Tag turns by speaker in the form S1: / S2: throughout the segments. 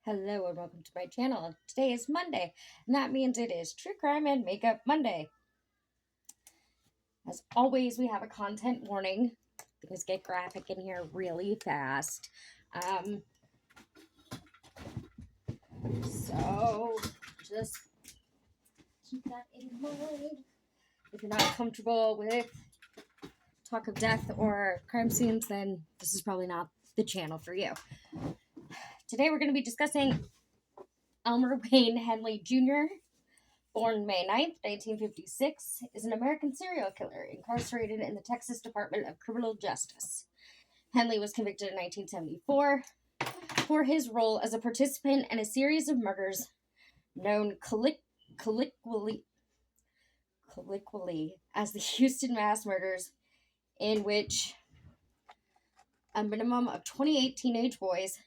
S1: Hello and welcome to my channel. Today is Monday, and that means it is True Crime and Makeup Monday. As always, we have a content warning. Things get graphic in here really fast. So just keep that in mind. If you're not comfortable with talk of death or crime scenes, then this is probably not the channel for you. Today we're going to be discussing Elmer Wayne Henley Jr., born May 9th, 1956, is an American serial killer incarcerated in the Texas Department of Criminal Justice. Henley was convicted in 1974 for his role as a participant in a series of murders known colloquially as the Houston mass murders, in which a minimum of 28 teenage boys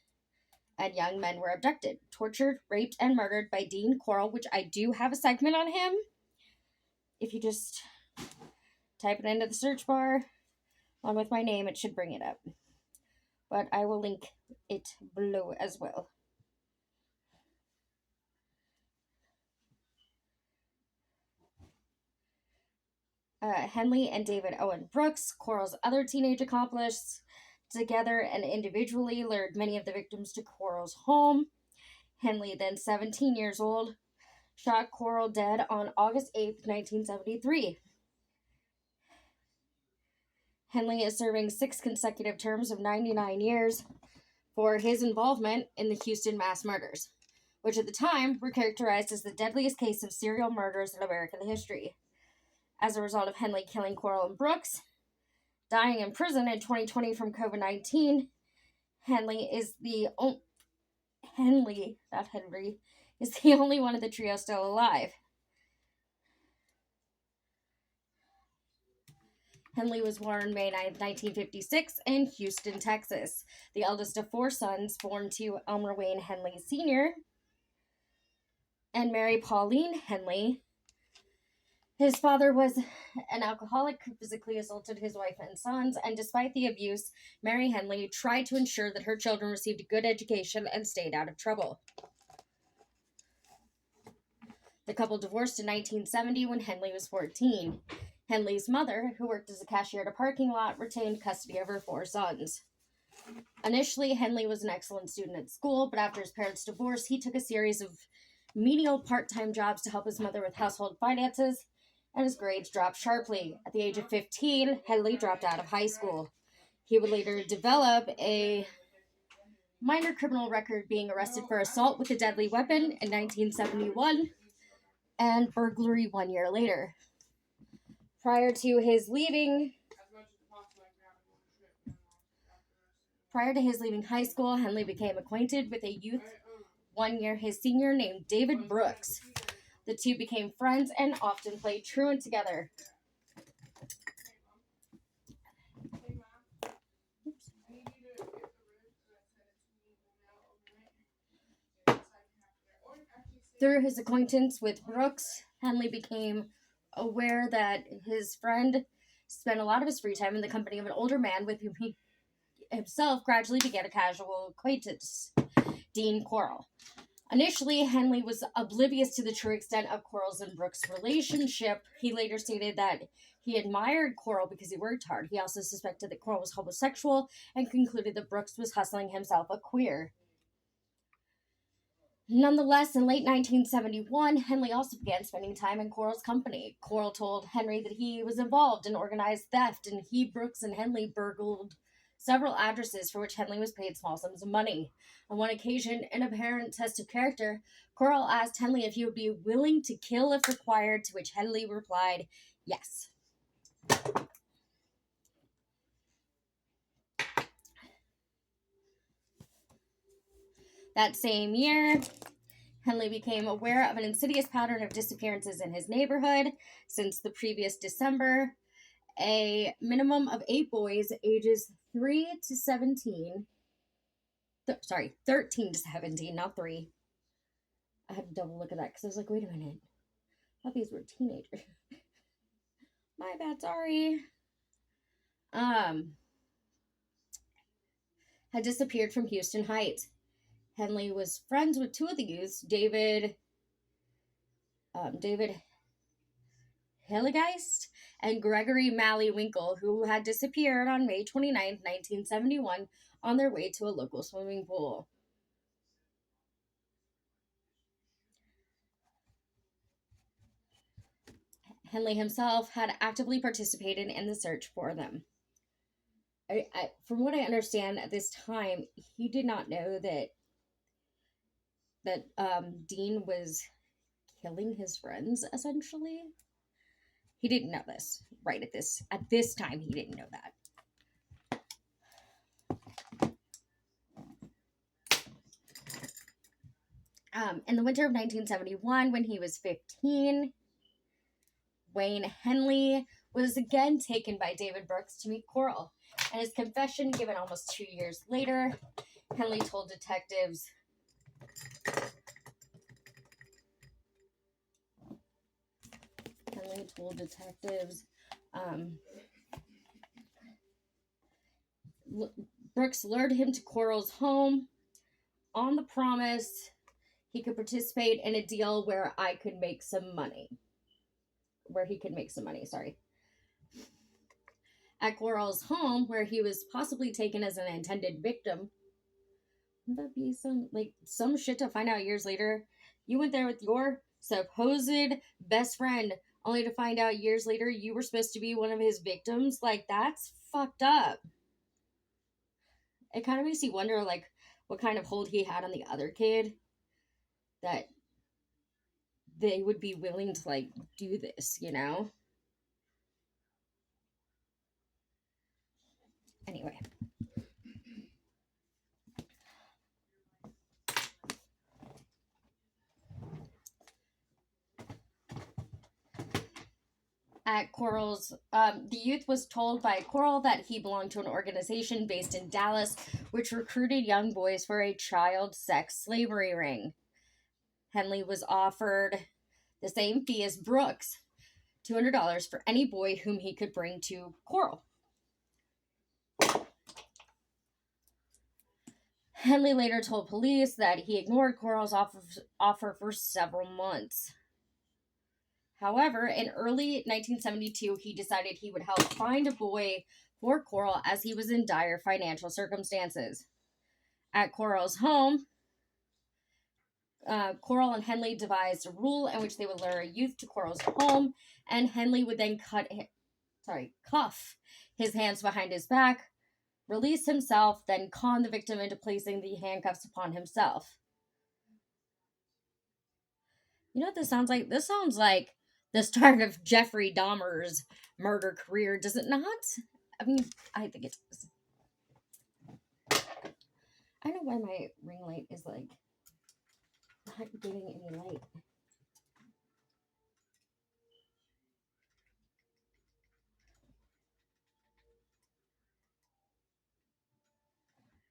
S1: and young men were abducted, tortured, raped, and murdered by Dean Corll, which I do have a segment on him. If you just type it into the search bar along with my name, it should bring it up. But I will link it below as well. Henley and David Owen Brooks, Corll's other teenage accomplice, together and individually lured many of the victims to Corll's home. Henley, then 17 years old, shot Corll dead on August 8th, 1973. Henley is serving 6 consecutive terms of 99 years for his involvement in the Houston mass murders, which at the time were characterized as the deadliest case of serial murders in American history. As a result of Henley killing Corll and Brooks, dying in prison in 2020 from COVID-19, Henley is the only one of the trio still alive. Henley was born May 9, 1956, in Houston, Texas, the eldest of 4 sons born to Elmer Wayne Henley Sr. and Mary Pauline Henley. His father was an alcoholic who physically assaulted his wife and sons, and despite the abuse, Mary Henley tried to ensure that her children received a good education and stayed out of trouble. The couple divorced in 1970 when Henley was 14. Henley's mother, who worked as a cashier at a parking lot, retained custody of her 4 sons. Initially, Henley was an excellent student at school, but after his parents' divorce, he took a series of menial part-time jobs to help his mother with household finances, and his grades dropped sharply. At the age of 15, Henley dropped out of high school. He would later develop a minor criminal record, being arrested for assault with a deadly weapon in 1971 and burglary 1 year later. Prior to his leaving high school, Henley became acquainted with a youth 1 year his senior named David Brooks. The two became friends and often played truant together. Through his acquaintance with Brooks, Henley became aware that his friend spent a lot of his free time in the company of an older man with whom he himself gradually began a casual acquaintance, Dean Corll. Initially, Henley was oblivious to the true extent of Corll's and Brooks' relationship. He later stated that he admired Corll because he worked hard. He also suspected that Corll was homosexual and concluded that Brooks was hustling himself a queer. Nonetheless, in late 1971, Henley also began spending time in Corll's company. Corll told Henry that he was involved in organized theft, and he, Brooks, and Henley burgled several addresses for which Henley was paid small sums of money. On one occasion, in an apparent test of character, Corll asked Henley if he would be willing to kill if required, to which Henley replied, yes. That same year, Henley became aware of an insidious pattern of disappearances in his neighborhood. Since the previous December, a minimum of 8 boys ages 13 to 17, not 3. I had to double look at that because I was like, wait a minute. I thought these were teenagers. My bad, sorry. Had disappeared from Houston Heights. Henley was friends with two of the youths, David Hillegeist and Gregory Malley-Winkle, who had disappeared on May 29th, 1971, on their way to a local swimming pool. Henley himself had actively participated in the search for them. From what I understand at this time, he did not know that Dean was killing his friends. Essentially, he didn't know this right at this time. He didn't know that. In the winter of 1971, when he was 15, Wayne Henley was again taken by David Brooks to meet Coral. And his confession, given almost 2 years later, Henley told detectives, Brooks lured him to Coral's home on the promise he could participate in a deal where he could make some money. At Coral's home, where he was possibly taken as an intended victim. Wouldn't that be some shit to find out years later? You went there with your supposed best friend, only to find out years later you were supposed to be one of his victims? That's fucked up. It kind of makes you wonder, what kind of hold he had on the other kid that they would be willing to, do this, Anyway. At Coral's, the youth was told by Coral that he belonged to an organization based in Dallas, which recruited young boys for a child sex slavery ring. Henley was offered the same fee as Brooks, $200 for any boy whom he could bring to Coral. Henley later told police that he ignored Coral's offer for several months. However, in early 1972, he decided he would help find a boy for Coral as he was in dire financial circumstances. At Coral's home, Coral and Henley devised a rule in which they would lure a youth to Coral's home, and Henley would then cuff his hands behind his back, release himself, then con the victim into placing the handcuffs upon himself. You know what this sounds like? This sounds like the start of Jeffrey Dahmer's murder career, does it not? I mean, I think it does. I don't know why my ring light is not giving any light.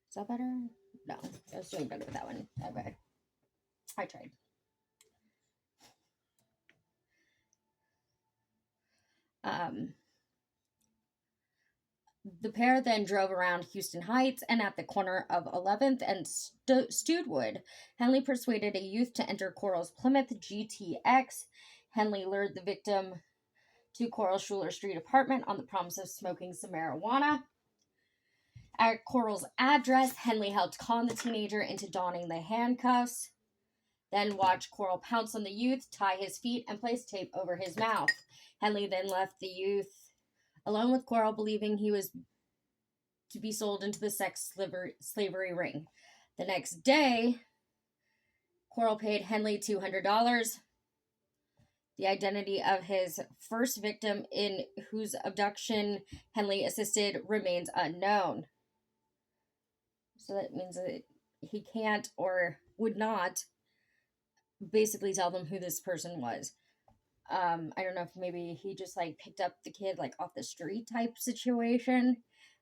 S1: Is that better? No, I was doing better with that one. Okay. I tried. The pair then drove around Houston Heights, and at the corner of 11th and Studewood, Henley persuaded a youth to enter Coral's Plymouth GTX. Henley lured the victim to Coral Schuler Street apartment on the promise of smoking some marijuana. At Coral's address, Henley helped con the teenager into donning the handcuffs, then watched Coral pounce on the youth, tie his feet, and place tape over his mouth. Henley then left the youth alone with Coral, believing he was to be sold into the sex slavery ring. The next day, Coral paid Henley $200. The identity of his first victim, in whose abduction Henley assisted, remains unknown. So that means that he can't or would not basically tell them who this person was. I don't know if maybe he just picked up the kid off the street type situation,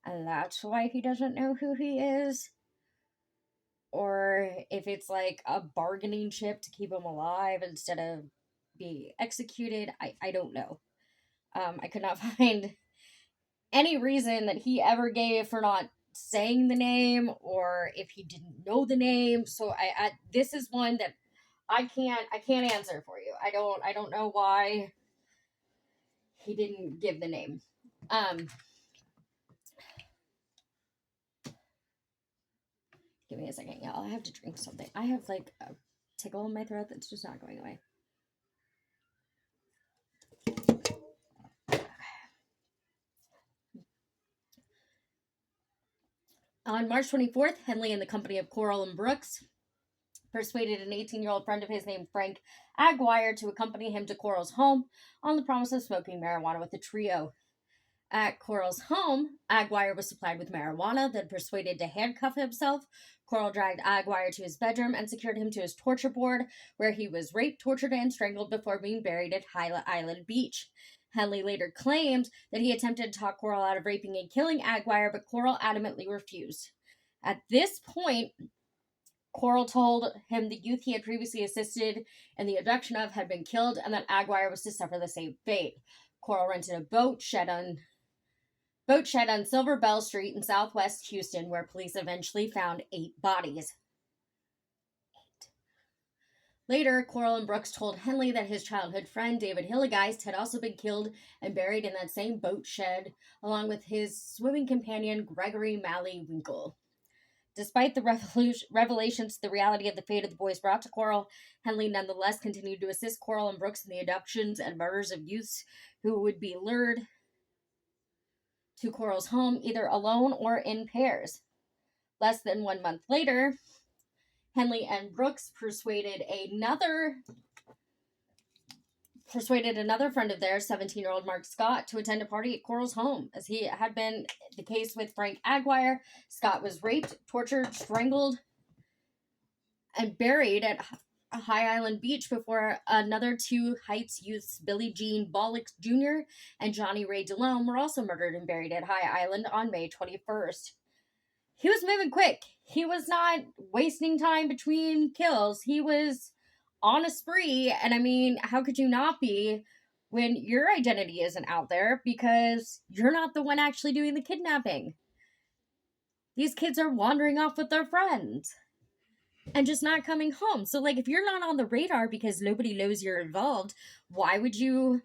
S1: and that's why he doesn't know who he is, or if it's a bargaining chip to keep him alive instead of be executed. I don't know. I could not find any reason that he ever gave for not saying the name or if he didn't know the name. So I this is one that I can't answer for you. I don't know why he didn't give the name. Give me a second, y'all. I have to drink something. I have like a tickle in my throat that's just not going away. On March 24th, Henley, in the company of Coral and Brooks, persuaded an 18-year-old friend of his named Frank Aguirre to accompany him to Coral's home on the promise of smoking marijuana with the trio. At Coral's home, Aguirre was supplied with marijuana, then persuaded to handcuff himself. Coral dragged Aguirre to his bedroom and secured him to his torture board, where he was raped, tortured, and strangled before being buried at High Island Beach. Henley later claimed that he attempted to talk Coral out of raping and killing Aguirre, but Coral adamantly refused. At this point, Coral told him the youth he had previously assisted in the abduction of had been killed and that Aguirre was to suffer the same fate. Coral rented a boat shed on Silver Bell Street in southwest Houston, where police eventually found 8 bodies. Later, Coral and Brooks told Henley that his childhood friend, David Hilligeist, had also been killed and buried in that same boat shed, along with his swimming companion, Gregory Malley Winkle. Despite the revelations to the reality of the fate of the boys brought to Coral, Henley nonetheless continued to assist Coral and Brooks in the abductions and murders of youths who would be lured to Coral's home either alone or in pairs. Less than 1 month later, Henley and Brooks persuaded another friend of theirs, 17-year-old Mark Scott, to attend a party at Coral's home. As he had been the case with Frank Aguirre, Scott was raped, tortured, strangled, and buried at High Island Beach before another 2 Heights youths, Billy Jean Bollock Jr. and Johnny Ray DeLome, were also murdered and buried at High Island on May 21st. He was moving quick. He was not wasting time between kills. He was on a spree, and I mean, how could you not be when your identity isn't out there because you're not the one actually doing the kidnapping? These kids are wandering off with their friends and just not coming home. So, like, if you're not on the radar because nobody knows you're involved, why would you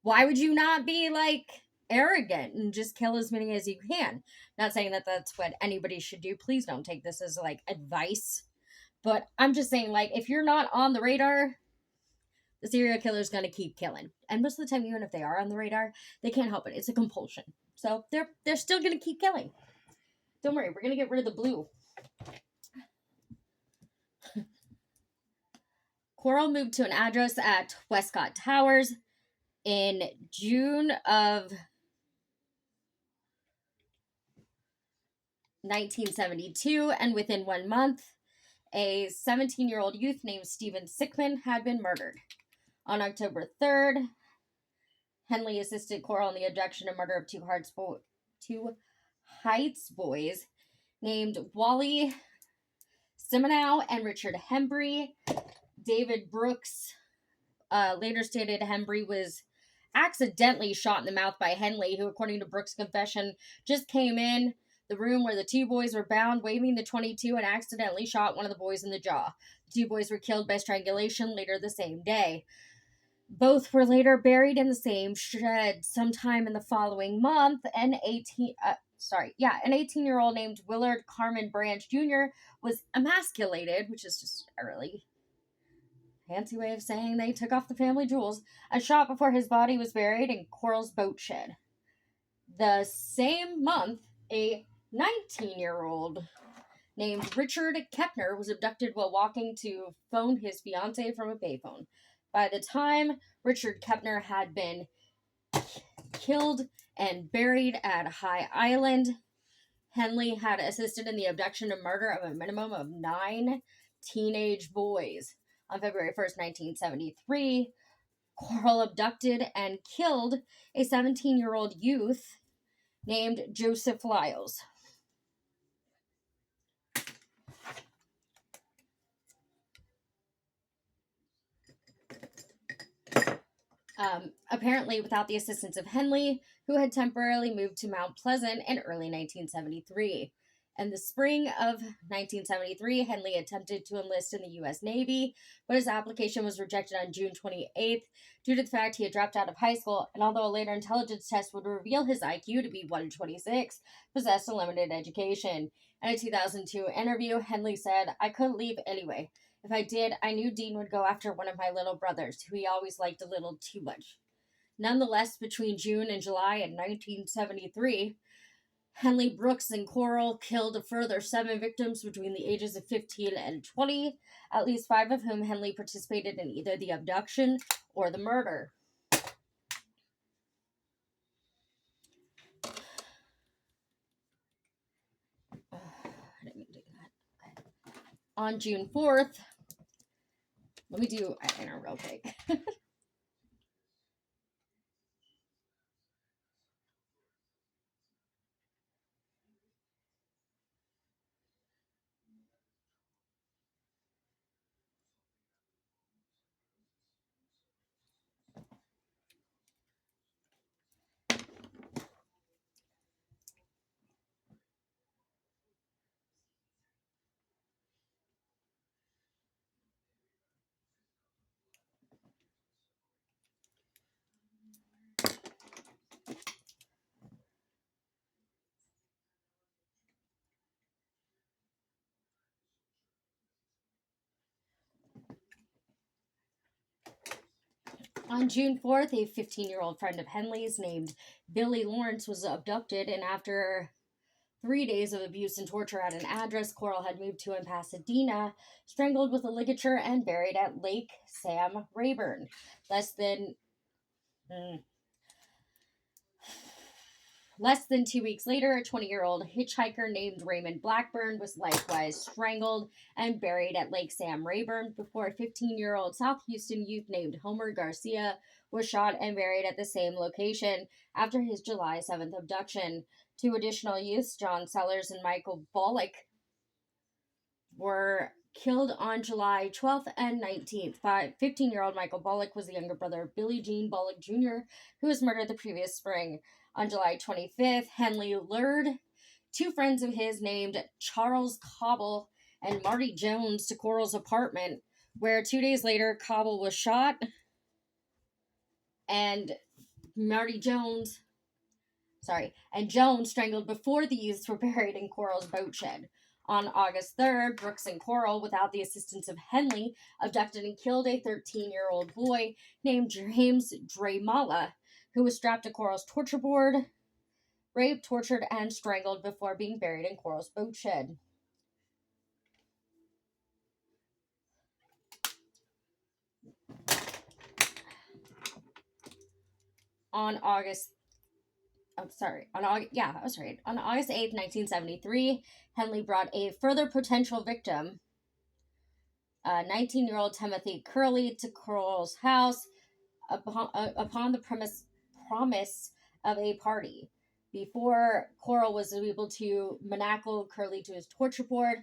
S1: not be, like, arrogant and just kill as many as you can? Not saying that that's what anybody should do. Please don't take this as, like, advice. But I'm just saying, like, if you're not on the radar, the serial killer's going to keep killing. And most of the time, even if they are on the radar, they can't help it. It's a compulsion. So they're still going to keep killing. Don't worry, we're going to get rid of the blue. Coral moved to an address at Westcott Towers in June of 1972, and within 1 month, a 17-year-old youth named Stephen Sickman had been murdered. On October 3rd, Henley assisted Coral in the abduction and murder of 2 Heights boys named Wally Simenow and Richard Hembry. David Brooks later stated Hembry was accidentally shot in the mouth by Henley, who, according to Brooks' confession, just came in the room where the 2 boys were bound, waving the .22, and accidentally shot one of the boys in the jaw. The 2 boys were killed by strangulation later the same day. Both were later buried in the same shed sometime in the following month. An 18-year-old named Willard Carmen Branch Jr. was emasculated, which is just a really fancy way of saying they took off the family jewels, and shot before his body was buried in Coral's boat shed. The same month, a 19-year-old named Richard Kepner was abducted while walking to phone his fiancée from a payphone. By the time Richard Kepner had been killed and buried at High Island, Henley had assisted in the abduction and murder of a minimum of 9 teenage boys. On February 1st, 1973, Coral abducted and killed a 17-year-old youth named Joseph Lyles. apparently without the assistance of Henley, who had temporarily moved to Mount Pleasant in early 1973. In the spring of 1973, Henley attempted to enlist in the U.S. Navy, but his application was rejected on June 28th due to the fact he had dropped out of high school, and although a later intelligence test would reveal his IQ to be 126, possessed a limited education. In a 2002 interview, Henley said, "I couldn't leave anyway. If I did, I knew Dean would go after one of my little brothers, who he always liked a little too much." Nonetheless, between June and July of 1973, Henley, Brooks, and Coral killed a further 7 victims between the ages of 15 and 20, at least 5 of whom Henley participated in either the abduction or the murder. I didn't mean to do that. Okay. On June 4th, let me do eyeliner real quick. On June 4th, a 15-year-old friend of Henley's named Billy Lawrence was abducted, and after 3 days of abuse and torture at an address Coral had moved to in Pasadena, strangled with a ligature and buried at Lake Sam Rayburn. Less than 2 weeks later, a 20-year-old hitchhiker named Raymond Blackburn was likewise strangled and buried at Lake Sam Rayburn before a 15-year-old South Houston youth named Homer Garcia was shot and buried at the same location after his July 7th abduction. 2 additional youths, John Sellers and Michael Bullock, were killed on July 12th and 19th. 15-year-old Michael Bullock was the younger brother of Billie Jean Bullock Jr., who was murdered the previous spring. On July 25th, Henley lured 2 friends of his named Charles Cobble and Marty Jones to Coral's apartment, where 2 days later, Cobble was shot and Jones strangled before the youths were buried in Coral's boat shed. On August 3rd, Brooks and Coral, without the assistance of Henley, abducted and killed a 13-year-old boy named James Dramala, who was strapped to Coral's torture board, raped, tortured, and strangled before being buried in Coral's boat shed. On August 8th, 1973, Henley brought a further potential victim, 19-year-old Timothy Curley, to Coral's house upon the promise of a party. Before Coral was able to manacle Curley to his torture board,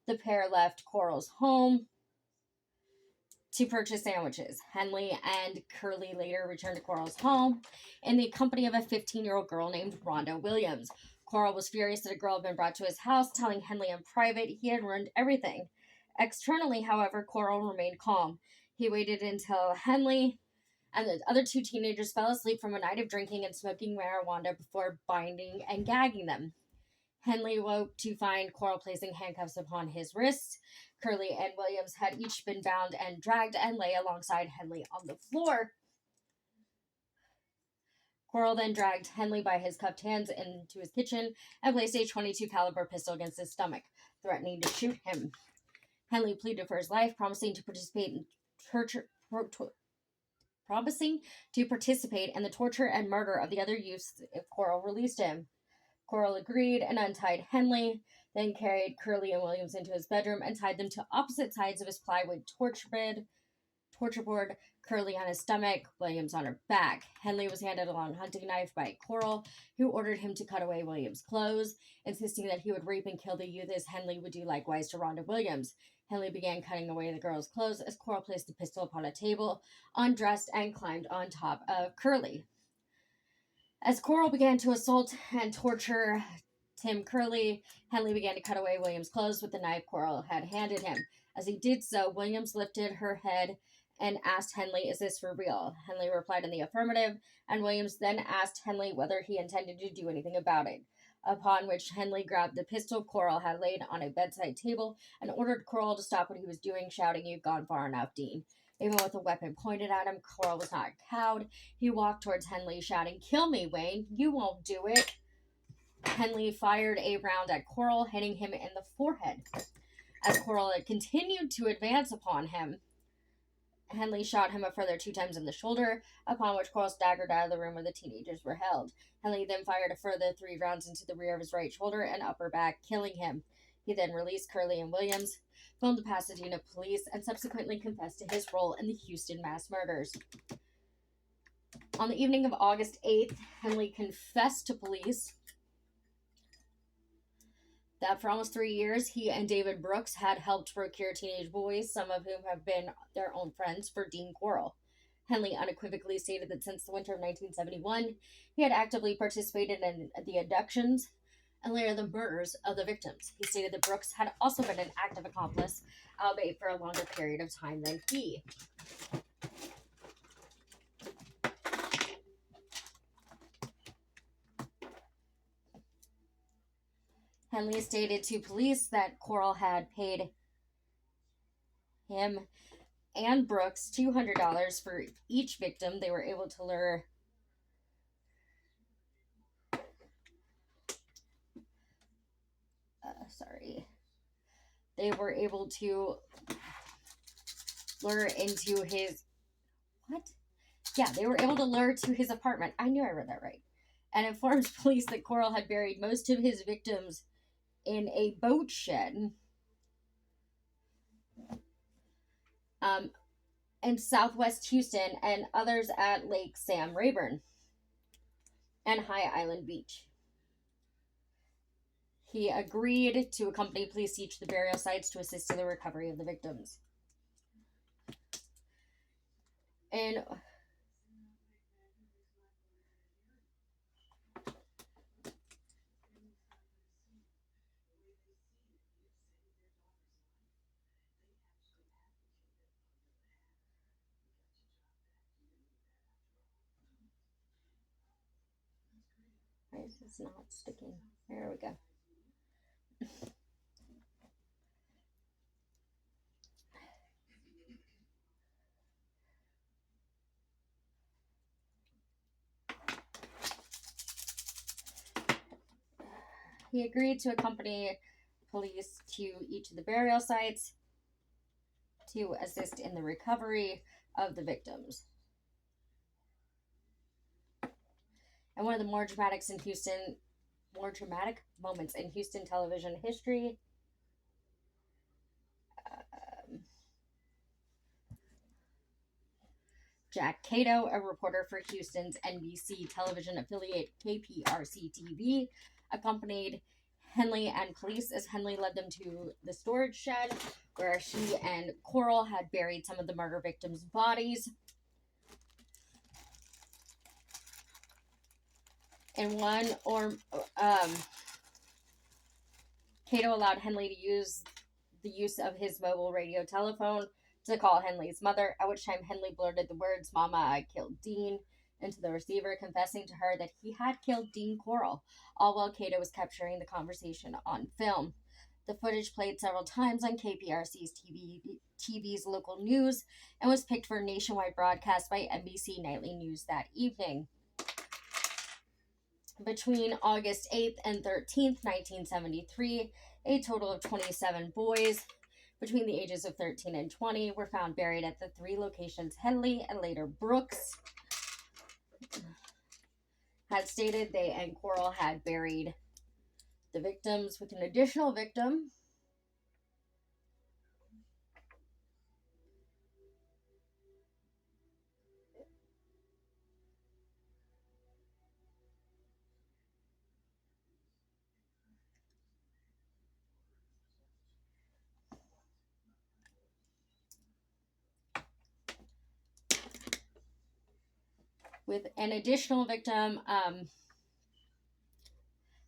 S1: the pair left Coral's home to purchase sandwiches. Henley and Curley later returned to Coral's home in the company of a 15-year-old girl named Rhonda Williams. Coral was furious that a girl had been brought to his house, telling Henley in private he had ruined everything. Externally, however, Coral remained calm. He waited until Henley and the other 2 teenagers fell asleep from a night of drinking and smoking marijuana before binding and gagging them. Henley woke to find Coral placing handcuffs upon his wrists. Curley and Williams had each been bound and dragged and lay alongside Henley on the floor. Coral then dragged Henley by his cuffed hands into his kitchen and placed a .22 caliber pistol against his stomach, threatening to shoot him. Henley pleaded for his life, promising to participate in the torture and murder of the other youths if Coral released him. Coral agreed and untied Henley, then carried Curley and Williams into his bedroom and tied them to opposite sides of his plywood torture board, Curley on his stomach, Williams on her back. Henley was handed a long hunting knife by Coral, who ordered him to cut away Williams' clothes, insisting that he would rape and kill the youth as Henley would do likewise to Rhonda Williams. Henley began cutting away the girl's clothes as Coral placed the pistol upon a table, undressed, and climbed on top of Curly. As Coral began to assault and torture Tim Curly, Henley began to cut away Williams' clothes with the knife Coral had handed him. As he did so, Williams lifted her head and asked Henley, "Is this for real?" Henley replied in the affirmative, and Williams then asked Henley whether he intended to do anything about it. Upon which Henley grabbed the pistol Coral had laid on a bedside table and ordered Coral to stop what he was doing, shouting, "You've gone far enough, Dean." Even with a weapon pointed at him, Coral was not cowed. He walked towards Henley, shouting, "Kill me, Wayne. You won't do it." Henley fired a round at Coral, hitting him in the forehead. As Coral continued to advance upon him, Henley shot him a further 2 times in the shoulder, upon which Coral staggered out of the room where the teenagers were held. Henley then fired a further 3 rounds into the rear of his right shoulder and upper back, killing him. He then released Curly and Williams, phoned the Pasadena police, and subsequently confessed to his role in the Houston mass murders. On the evening of August 8th, Henley confessed to police that for almost 3 years, he and David Brooks had helped procure teenage boys, some of whom have been their own friends, for Dean Coral. Henley unequivocally stated that since the winter of 1971, he had actively participated in the abductions and later the murders of the victims. He stated that Brooks had also been an active accomplice, albeit for a longer period of time than he. Henley stated to police that Coral had paid him and Brooks $200 for each victim. They were able to lure They were able to lure into his They were able to lure to his apartment. I knew I read that right. And informed police that Coral had buried most of his victims in a boat shed in southwest Houston and others at Lake Sam Rayburn and High Island Beach. He agreed to accompany police to each of the burial sites to assist in the recovery of the victims. And it's not sticking. There we go. He agreed to accompany police to each of the burial sites to assist in the recovery of the victims. And one of the more dramatic moments in Houston television history. Jack Cato, a reporter for Houston's NBC television affiliate KPRC-TV, accompanied Henley and police as Henley led them to the storage shed where she and Coral had buried some of the murder victims' bodies. In one, Cato allowed Henley to use the use of his mobile radio telephone to call Henley's mother, at which time Henley blurted the words, "Mama, I killed Dean," into the receiver, confessing to her that he had killed Dean Coral, all while Cato was capturing the conversation on film. The footage played several times on KPRC's TV's local news and was picked for nationwide broadcast by NBC Nightly News that evening. Between August 8th and 13th, 1973, a total of 27 boys between the ages of 13 and 20 were found buried at the 3 locations Henley and later Brooks had stated they and Coral had buried the victims, with an additional victim with an additional victim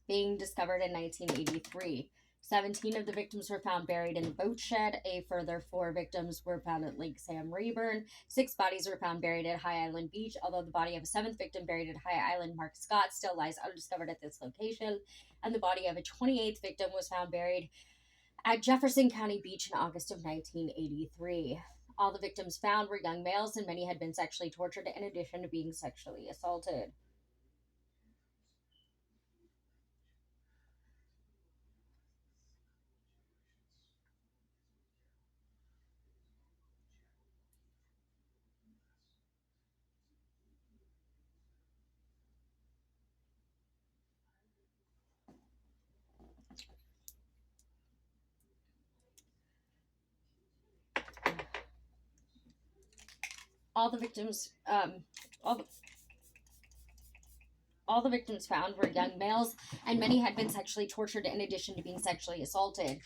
S1: being discovered in 1983. 17 of the victims were found buried in the boat shed. A further 4 victims were found at Lake Sam Rayburn. 6 bodies were found buried at High Island Beach, although the body of a 7th victim buried at High Island, Mark Scott, still lies undiscovered at this location. And the body of a 28th victim was found buried at Jefferson County Beach in August of 1983. All the victims found were young males, and many had been sexually tortured in addition to being sexually assaulted. All the victims, all the victims found were young males, and many had been sexually tortured in addition to being sexually assaulted.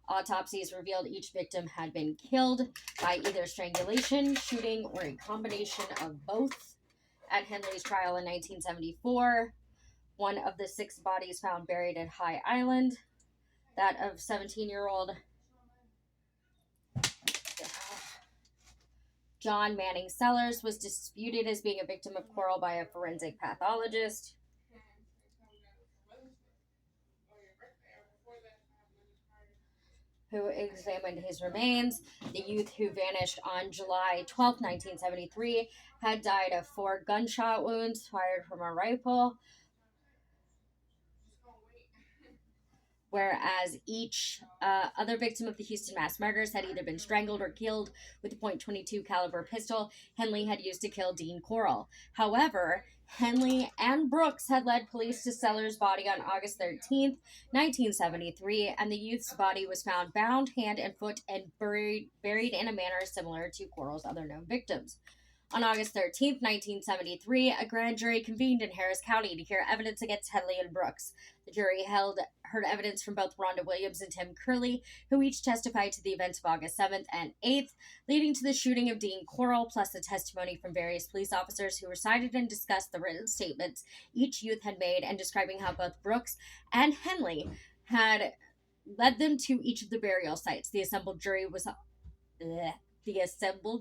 S1: Autopsies revealed each victim had been killed by either strangulation, shooting, or a combination of both. At Henley's trial in 1974, one of the 6 bodies found buried at High Island, that of 17-year-old John Manning Sellers, was disputed as being a victim of quarrel by a forensic pathologist. Who examined his remains. The youth who vanished on July 12, 1973, had died of 4 gunshot wounds fired from a rifle, whereas each other victim of the Houston mass murders had either been strangled or killed with a .22 caliber pistol Henley had used to kill Dean Corll. However, Henley and Brooks had led police to Sellers' body on August 13th, 1973, and the youth's body was found bound hand and foot and buried in a manner similar to Corll's other known victims. On August 13th, 1973, a grand jury convened in Harris County to hear evidence against Henley and Brooks. The jury heard evidence from both Rhonda Williams and Tim Curley, who each testified to the events of August 7th and 8th, leading to the shooting of Dean Corll, plus the testimony from various police officers who recited and discussed the written statements each youth had made and describing how both Brooks and Henley had led them to each of the burial sites. The assembled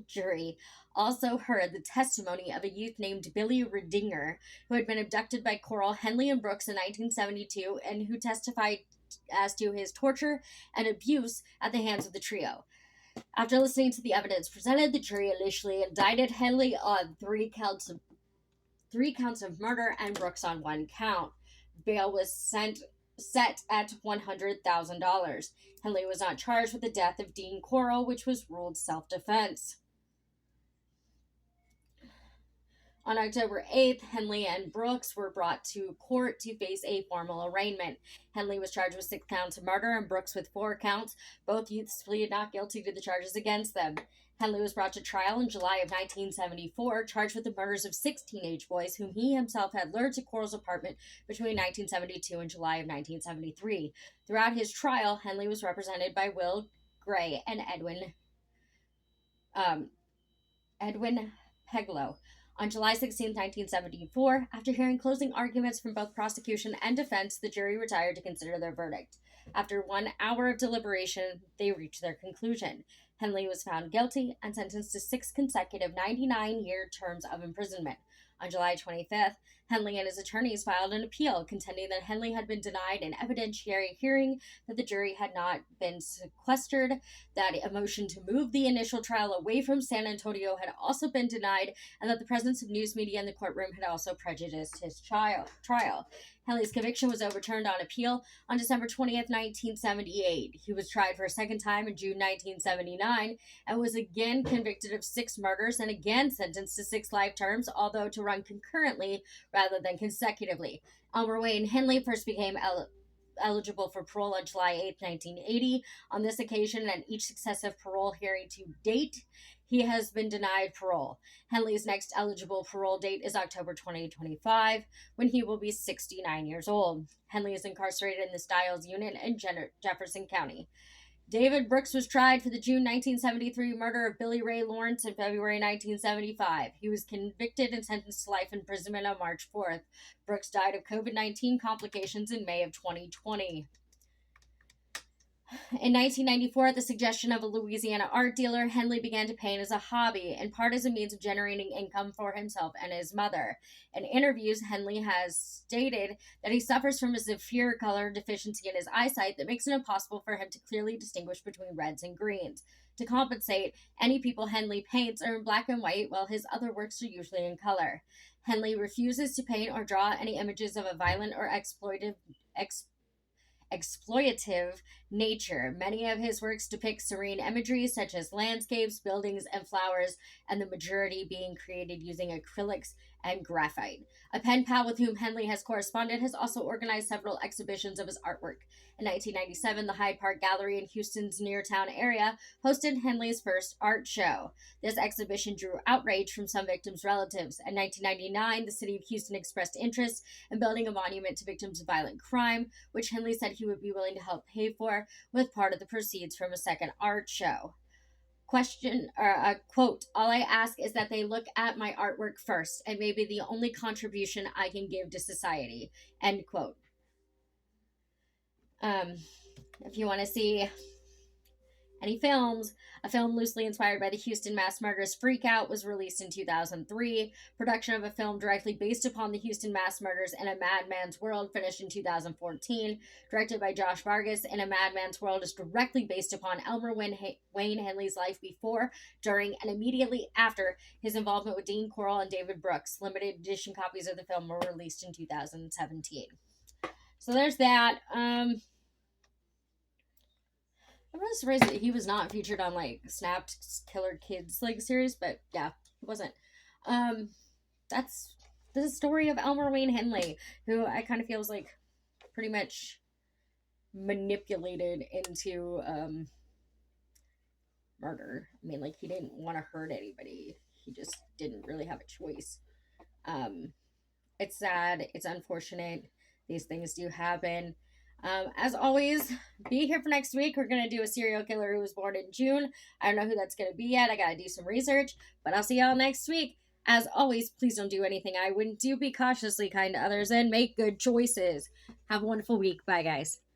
S1: jury also heard the testimony of a youth named Billy Redinger, who had been abducted by Corll, Henley, and Brooks in 1972, and who testified as to his torture and abuse at the hands of the trio. After listening to the evidence presented, the jury initially indicted Henley on 3 counts of murder and Brooks on 1 count. Bail was set at $100,000. Henley was not charged with the death of Dean Corll, which was ruled self-defense. On October 8th, Henley and Brooks were brought to court to face a formal arraignment. Henley was charged with 6 counts of murder and Brooks with 4 counts. Both youths pleaded not guilty to the charges against them. Henley was brought to trial in July of 1974, charged with the murders of 6 teenage boys whom he himself had lured to Corll's apartment between 1972 and July of 1973. Throughout his trial, Henley was represented by Will Gray and Edwin Peglow. On July 16, 1974, after hearing closing arguments from both prosecution and defense, the jury retired to consider their verdict. After 1 hour of deliberation, they reached their conclusion. Henley was found guilty and sentenced to 6 consecutive 99-year terms of imprisonment. On July 25th, Henley and his attorneys filed an appeal contending that Henley had been denied an evidentiary hearing, that the jury had not been sequestered, that a motion to move the initial trial away from San Antonio had also been denied, and that the presence of news media in the courtroom had also prejudiced his trial. Henley's conviction was overturned on appeal on December 20th, 1978. He was tried for a second time in June 1979 and was again convicted of 6 murders and again sentenced to 6 life terms, although to run concurrently rather than consecutively. Elmer Wayne Henley first became eligible for parole on July 8, 1980. On this occasion and each successive parole hearing to date, he has been denied parole. Henley's next eligible parole date is October 2025, when he will be 69 years old. Henley is incarcerated in the Stiles Unit in Jefferson County. David Brooks was tried for the June 1973 murder of Billy Ray Lawrence in February 1975. He was convicted and sentenced to life imprisonment on March 4th. Brooks died of COVID-19 complications in May of 2020. In 1994, at the suggestion of a Louisiana art dealer, Henley began to paint as a hobby, in part as a means of generating income for himself and his mother. In interviews, Henley has stated that he suffers from a severe color deficiency in his eyesight that makes it impossible for him to clearly distinguish between reds and greens. To compensate, any people Henley paints are in black and white, while his other works are usually in color. Henley refuses to paint or draw any images of a violent or exploitative nature. Many of his works depict serene imagery such as landscapes, buildings, and flowers, and the majority being created using acrylics and graphite. A pen pal with whom Henley has corresponded has also organized several exhibitions of his artwork. In 1997, the Hyde Park Gallery in Houston's near-town area hosted Henley's first art show. This exhibition drew outrage from some victims' relatives. In 1999, the city of Houston expressed interest in building a monument to victims of violent crime, which Henley said he would be willing to help pay for with part of the proceeds from a second art show. Quote, all I ask is that they look at my artwork first, and maybe the only contribution I can give to society, end quote. If you want to see any films, a film loosely inspired by the Houston mass murders Freak Out was released in 2003. Production of a film directly based upon the Houston mass murders In a Madman's World finished in 2014. Directed by Josh Vargas, In a Madman's World is directly based upon Elmer Wayne Henley's life before, during, and immediately after his involvement with Dean Corll and David Brooks. Limited edition copies of the film were released in 2017. So there's that. I'm really surprised that he was not featured on like Snapped Killer Kids like series, but yeah, he wasn't. That's the story of Elmer Wayne Henley, who I kind of feels like pretty much manipulated into murder. I mean, like he didn't want to hurt anybody. He just didn't really have a choice. It's sad. It's unfortunate. These things do happen. As always, be here for next week. We're going to do a serial killer who was born in June. I don't know who that's going to be yet. I got to do some research, but I'll see y'all next week. As always, please don't do anything I wouldn't do. Be cautiously kind to others and make good choices. Have a wonderful week. Bye, guys.